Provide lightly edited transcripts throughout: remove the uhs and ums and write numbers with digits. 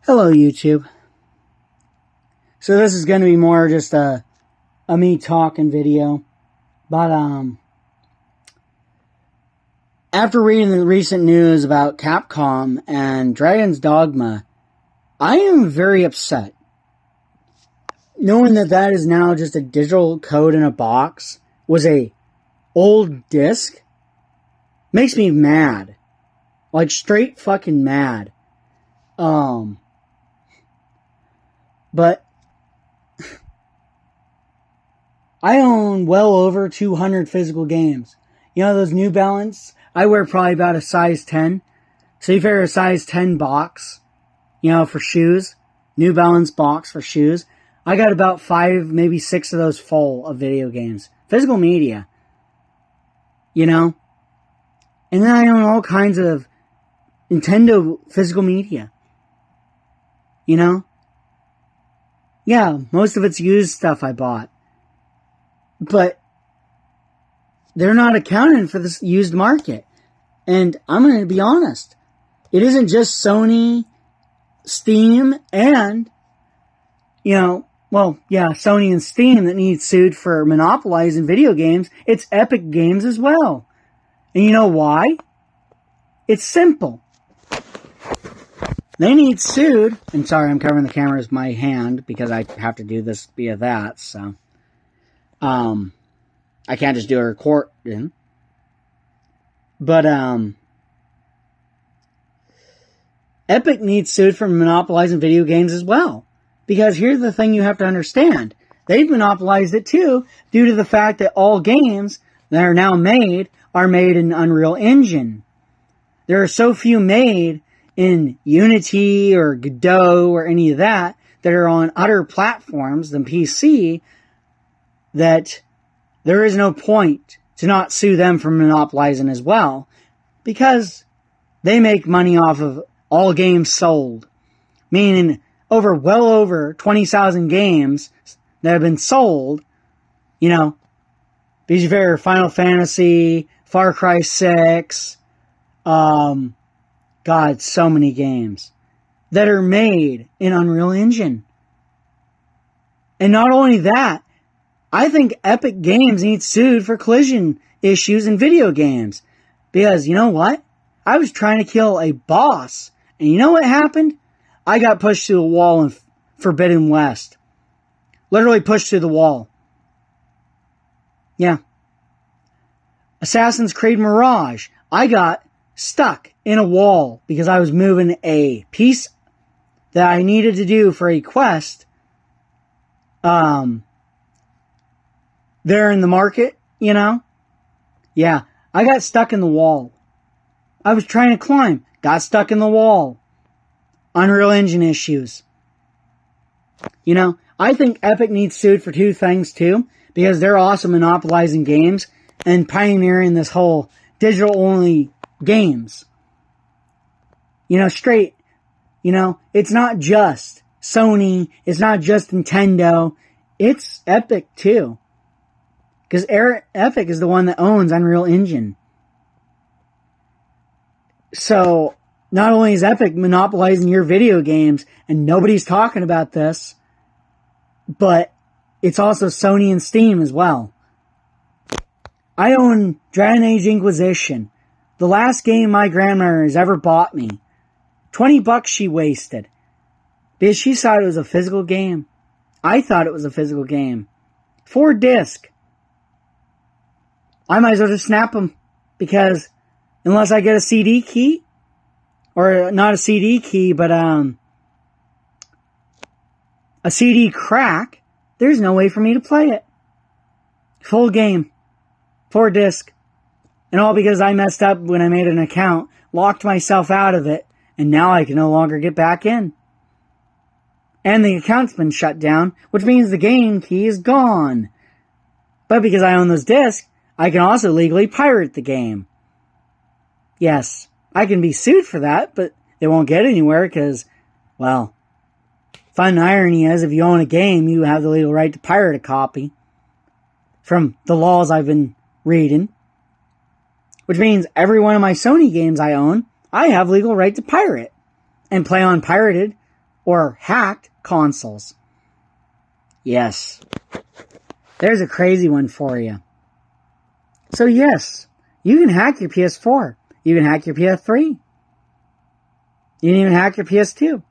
Hello, YouTube. So this is going to be more just a me talking video. But, after reading the recent news about Capcom and Dragon's Dogma, I am very upset. Knowing that that is now just a digital code in a box, was a old disc, makes me mad. Like, straight fucking mad. But I own well over 200 physical games. You know those New Balance? I wear probably about a size 10. So if you're a size 10 box, for shoes, New Balance box for shoes, I got about 5, maybe 6 of those full of video games. Physical media. And then I own all kinds of Nintendo physical media. Yeah, most of it's used stuff I bought. But they're not accounting for this used market. And I'm going to be honest. It isn't just Sony, Steam, and, Sony and Steam that need sued for monopolizing video games. It's Epic Games as well. And you know why? It's simple. They need sued, and sorry, I'm covering the camera with my hand because I have to do this via that, so I can't just do a recording. But Epic needs sued for monopolizing video games as well. Because here's the thing you have to understand. They've monopolized it too due to the fact that all games that are now made are made in Unreal Engine. There are so few made in Unity or Godot or any of that are on other platforms than PC, that there is no point to not sue them for monopolizing as well, because they make money off of all games sold. Meaning well over 20,000 games that have been sold, because you figure Final Fantasy, Far Cry 6, God, so many games that are made in Unreal Engine. And not only that, I think Epic Games needs sued for collision issues in video games. Because, you know what? I was trying to kill a boss, and you know what happened? I got pushed through the wall in Forbidden West. Literally pushed through the wall. Yeah. Assassin's Creed Mirage. I got stuck in a wall because I was moving a piece that I needed to do for a quest there in the market, Yeah, I got stuck in the wall. I was trying to climb, got stuck in the wall. Unreal Engine issues. I think Epic needs sued for 2 things too, because they're also monopolizing games and pioneering this whole digital-only games. Straight. It's not just Sony. It's not just Nintendo. It's Epic too. Because Epic is the one that owns Unreal Engine. So, not only is Epic monopolizing your video games, and nobody's talking about this, but it's also Sony and Steam as well. I own Dragon Age Inquisition. The last game my grandmother has ever bought me. $20 she wasted. Because she thought it was a physical game. I thought it was a physical game. 4 disc. I might as well just snap them. Because unless I get a CD key, or not a CD key, but a CD crack, there's no way for me to play it. Full game. 4 disc. And all because I messed up when I made an account, locked myself out of it, and now I can no longer get back in. And the account's been shut down, which means the game key is gone. But because I own those discs, I can also legally pirate the game. Yes, I can be sued for that, but it won't get anywhere because, fun irony is if you own a game, you have the legal right to pirate a copy. From the laws I've been reading. Which means every one of my Sony games I own, I have legal right to pirate. And play on pirated or hacked consoles. Yes. There's a crazy one for you. So yes, you can hack your PS4. You can hack your PS3. You can even hack your PS2.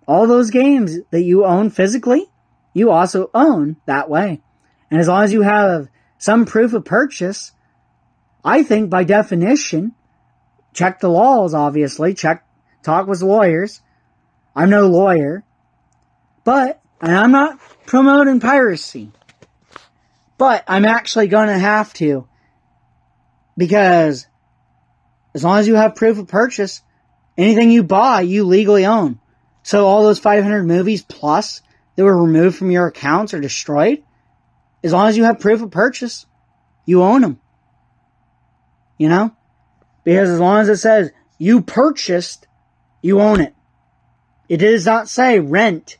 All those games that you own physically, you also own that way. And as long as you have some proof of purchase, I think by definition, check the laws, obviously. Talk with lawyers. I'm no lawyer. And I'm not promoting piracy. But I'm actually going to have to. Because as long as you have proof of purchase, anything you buy, you legally own. So all those 500 movies plus that were removed from your accounts or destroyed, as long as you have proof of purchase, you own them. You know? Because as long as it says you purchased, you own it. It does not say rent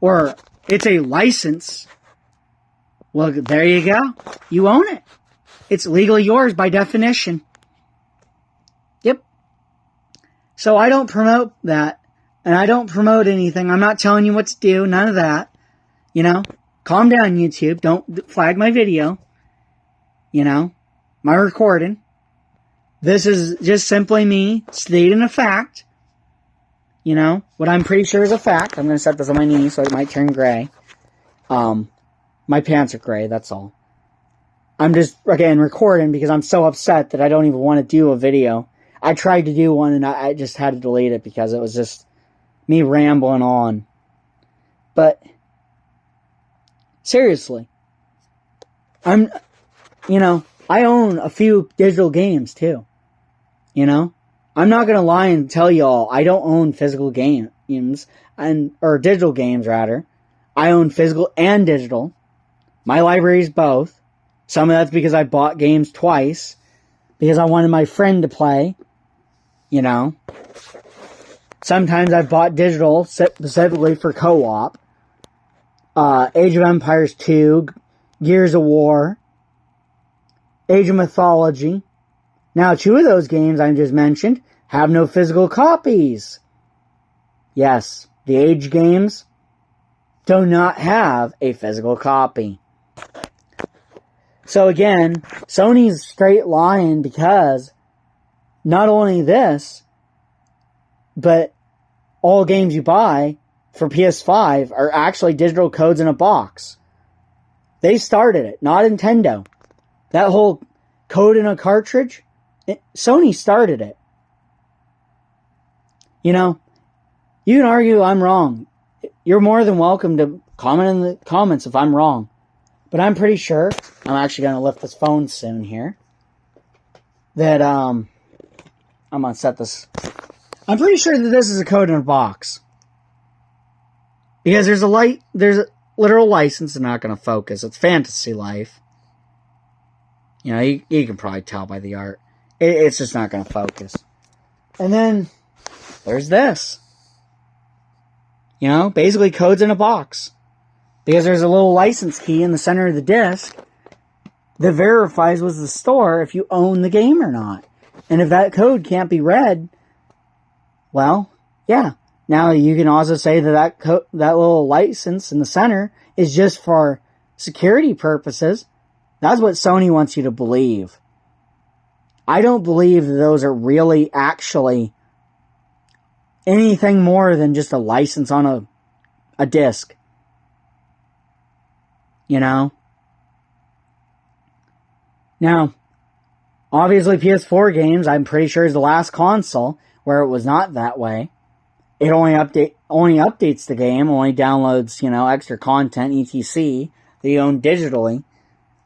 or it's a license. Well, there you go. You own it. It's legally yours by definition. Yep. So I don't promote that. And I don't promote anything. I'm not telling you what to do. None of that. You know? Calm down, YouTube. Don't flag my video. You know? My recording. This is just simply me stating a fact. You know? What I'm pretty sure is a fact. I'm going to set this on my knee so it might turn gray. My pants are gray, that's all. I'm just, again, recording because I'm so upset that I don't even want to do a video. I tried to do one and I just had to delete it because it was just me rambling on. But, seriously. I own a few digital games too. You know? I'm not going to lie and tell y'all I don't own physical games, or digital games rather. I own physical and digital. My library is both. Some of that's because I bought games twice. Because I wanted my friend to play. You know. Sometimes I bought digital specifically for co-op. Age of Empires 2. Gears of War. Age of Mythology. Now, 2 of those games I just mentioned have no physical copies. Yes, the Age games do not have a physical copy. So again, Sony's straight lying because not only this, but all games you buy for PS5 are actually digital codes in a box. They started it, not Nintendo. That whole code in a cartridge, Sony started it. You know, you can argue I'm wrong. You're more than welcome to comment in the comments if I'm wrong. But I'm pretty sure, I'm actually going to lift this phone soon here, that, I'm going to set this, I'm pretty sure that this is a code in a box. Because there's a literal license, I'm not going to focus, it's Fantasy Life. You know, you can probably tell by the art. It's just not going to focus. And then, there's this. You know, basically codes in a box. Because there's a little license key in the center of the disc that verifies with the store if you own the game or not. And if that code can't be read, well, yeah. Now you can also say that that little license in the center is just for security purposes. That's what Sony wants you to believe. I don't believe that those are really actually anything more than just a license on a disc. You know? Now, obviously PS4 games, I'm pretty sure is the last console where it was not that way. It only updates the game, only downloads, you know, extra content, etc. that you own digitally.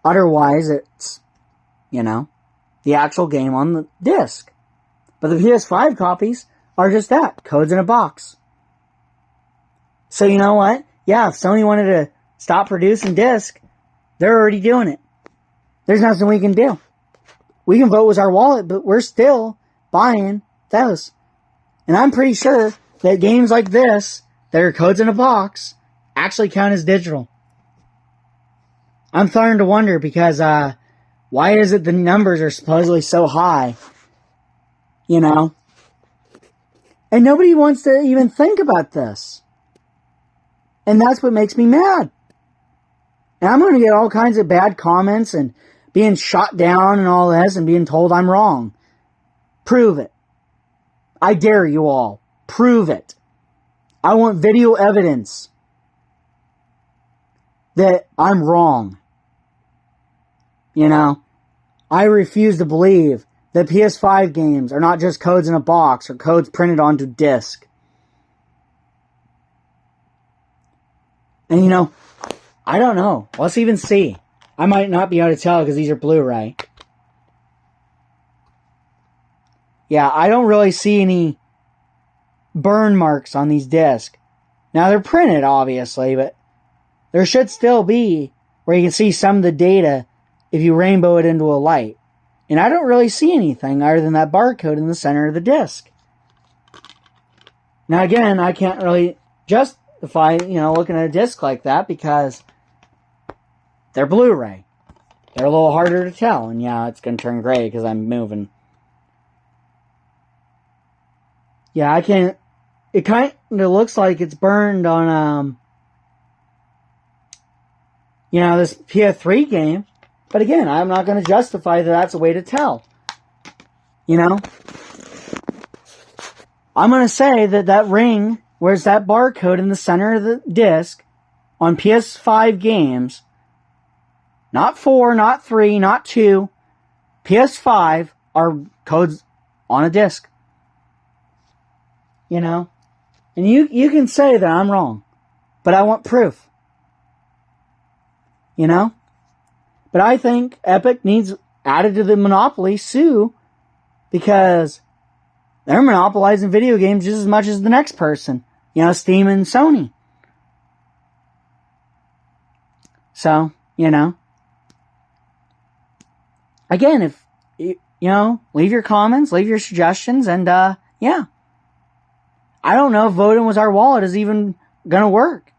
Otherwise, it's, you know, the actual game on the disc. But the PS5 copies are just that, codes in a box. So you know what? Yeah, if Sony wanted to stop producing disc, they're already doing it. There's nothing we can do. We can vote with our wallet, but we're still buying those. And I'm pretty sure that games like this, that are codes in a box, actually count as digital. I'm starting to wonder because, why is it the numbers are supposedly so high? You know? And nobody wants to even think about this. And that's what makes me mad. And I'm going to get all kinds of bad comments and being shot down and all this and being told I'm wrong. Prove it. I dare you all. Prove it. I want video evidence that I'm wrong. You know, I refuse to believe that PS5 games are not just codes in a box or codes printed onto disc. And you know, I don't know. Let's even see. I might not be able to tell because these are Blu-ray. Yeah, I don't really see any burn marks on these discs. Now, they're printed, obviously, but there should still be where you can see some of the data if you rainbow it into a light. And I don't really see anything other than that barcode in the center of the disc. Now, again, I can't really justify, looking at a disc like that because they're Blu-ray. They're a little harder to tell. And yeah, it's going to turn gray because I'm moving. Yeah, I can't. It kind of looks like it's burned on, this PS3 game. But again, I'm not going to justify that that's a way to tell. I'm going to say that ring, where's that barcode in the center of the disc on PS5 games, not 4, not 3, not 2, PS5 are codes on a disc. And you can say that I'm wrong, but I want proof. But I think Epic needs added to the monopoly sue because they're monopolizing video games just as much as the next person. Steam and Sony. So, again, if, leave your comments, leave your suggestions, and, yeah. I don't know if voting with our wallet is even gonna work.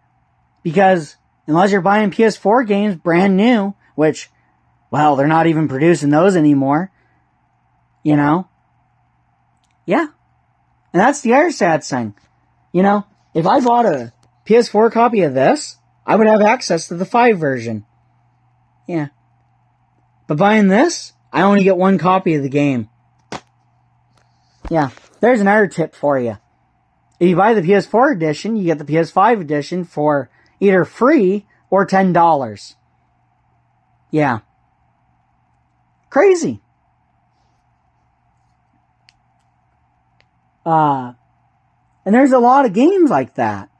Because unless you're buying PS4 games brand new, which, well, they're not even producing those anymore. Yeah. And that's the other sad thing. If I bought a PS4 copy of this, I would have access to the 5 version. Yeah. But buying this, I only get one copy of the game. Yeah. There's another tip for you. If you buy the PS4 edition, you get the PS5 edition for either free or $10. Yeah. Crazy. And there's a lot of games like that.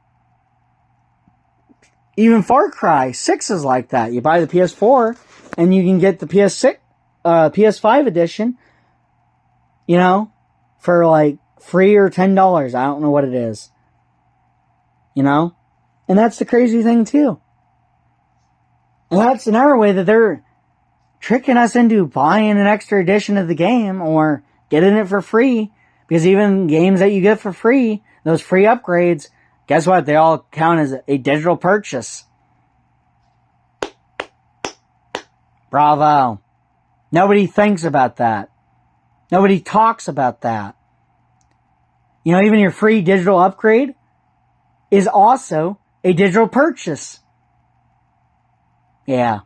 Even Far Cry 6 is like that. You buy the PS4 and you can get the PS5 edition, for like free or $10. I don't know what it is. And that's the crazy thing too. And that's another way that they're tricking us into buying an extra edition of the game or getting it for free. Because even games that you get for free, those free upgrades, guess what? They all count as a digital purchase. Bravo. Nobody thinks about that. Nobody talks about that. Even your free digital upgrade is also a digital purchase. Yeah,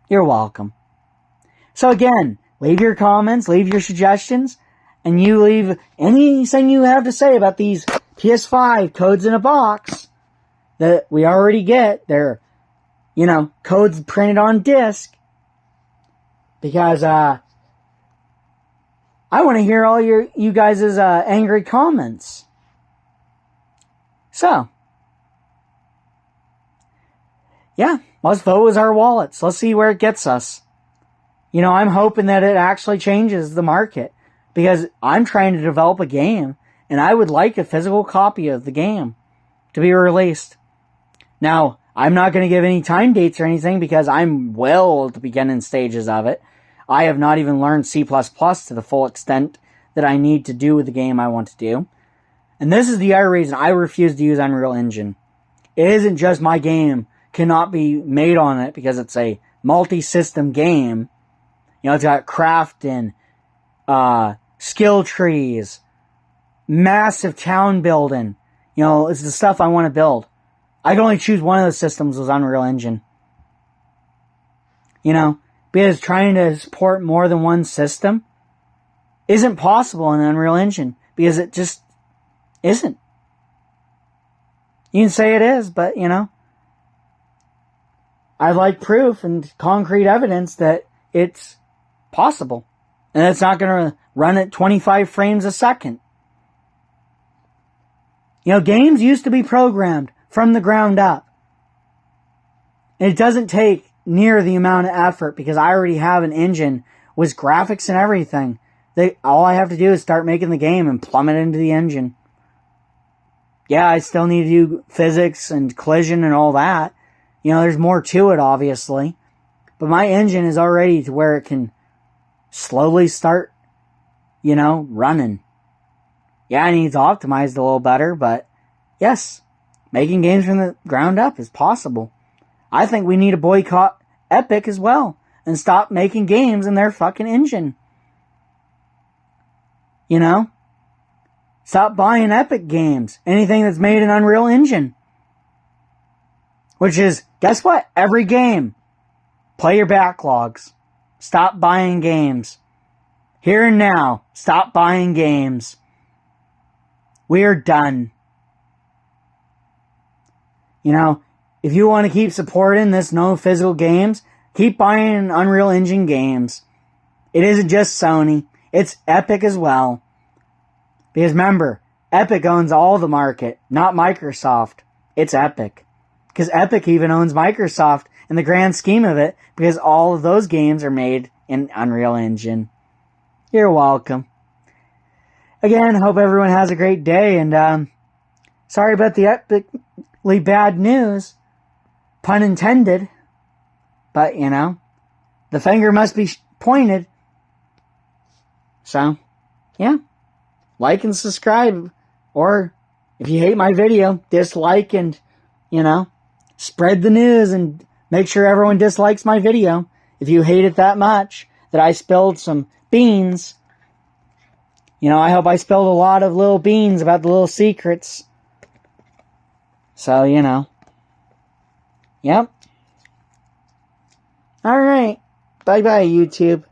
you're welcome. So again, leave your comments, leave your suggestions, and you leave anything you have to say about these PS5 codes in a box that we already get. They're, codes printed on disc. Because, I want to hear all you guys' angry comments. So, yeah, let's vote with our wallets. Let's see where it gets us. I'm hoping that it actually changes the market. Because I'm trying to develop a game, and I would like a physical copy of the game to be released. Now, I'm not going to give any time dates or anything because I'm well at the beginning stages of it. I have not even learned C++ to the full extent that I need to do with the game I want to do. And this is the other reason I refuse to use Unreal Engine. It isn't just my game cannot be made on it because it's a multi-system game. It's got craft and skill trees, massive town building. It's the stuff I want to build. I could only choose one of those systems was Unreal Engine. You know, because trying to support more than one system isn't possible in Unreal Engine, because it just isn't. You can say it is, but, you know, I'd like proof and concrete evidence that it's possible. And it's not going to run at 25 frames a second. You know, games used to be programmed from the ground up. And it doesn't take near the amount of effort because I already have an engine with graphics and everything. All I have to do is start making the game and plumb it into the engine. Yeah, I still need to do physics and collision and all that. You know, there's more to it, obviously. But my engine is already to where it can slowly start, you know, running. Yeah, it needs optimized a little better, but yes, making games from the ground up is possible. I think we need to boycott Epic as well and stop making games in their fucking engine. You know? Stop buying Epic games. Anything that's made in Unreal Engine. Which is, guess what? Every game. Play your backlogs. Stop buying games. Here and now, stop buying games. We are done. You know, if you want to keep supporting this no physical games, keep buying Unreal Engine games. It isn't just Sony. It's Epic as well. Because remember, Epic owns all the market, not Microsoft. It's Epic. Because Epic even owns Microsoft in the grand scheme of it, because all of those games are made in Unreal Engine. You're welcome. Again, hope everyone has a great day, and sorry about the epically bad news. Pun intended. But, you know, the finger must be pointed. So, yeah. Like and subscribe. Or, if you hate my video, dislike and, you know, spread the news and make sure everyone dislikes my video. If you hate it that much that I spilled some beans. You know, I hope I spilled a lot of little beans about the little secrets. So, you know. Yep. Alright. Bye-bye, YouTube.